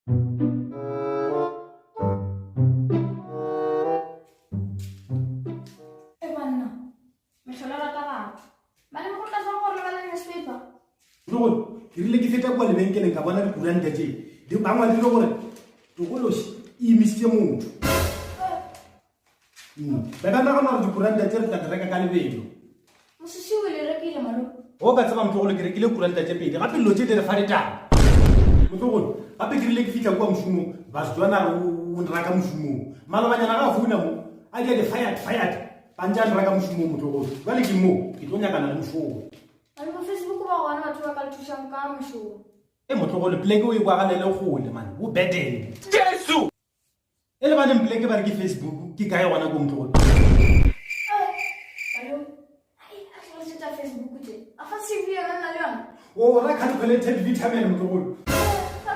Logo, irile ke feta kwa lebenkeleng ka bona dikuranta tse. Di bangwa le gore tokoloshi e misitse motho. Ba ka nagana gore dikuranta tse re tla di reka ka lebelo. Mosisi o le rekile malo. O ka tsaba motho go le ke rekile kuranta tse pedi. Gape lo tse di re fa ditaba. Motho gape ke rile ke fitla kwa moshumo ba se tswana o nraka moshumo. Malobanyana ga founa mo a di fired. Pantja nraka moshumo motho go. Jwale ke mo ke tlo nyakana le moshumo. Ano mo Facebook ba gona batho ba ka le thushang ka moshumo. Motho go le pleke o e kwa ga le gole man. O bedeng. Jesu. Ele ba le pleke ba re ke Facebook ke kae gona go motho go. Alo. Ai, a tlo se ta Facebook te. A fa CV ya nna le yona. O ra calculated vitamin motho go.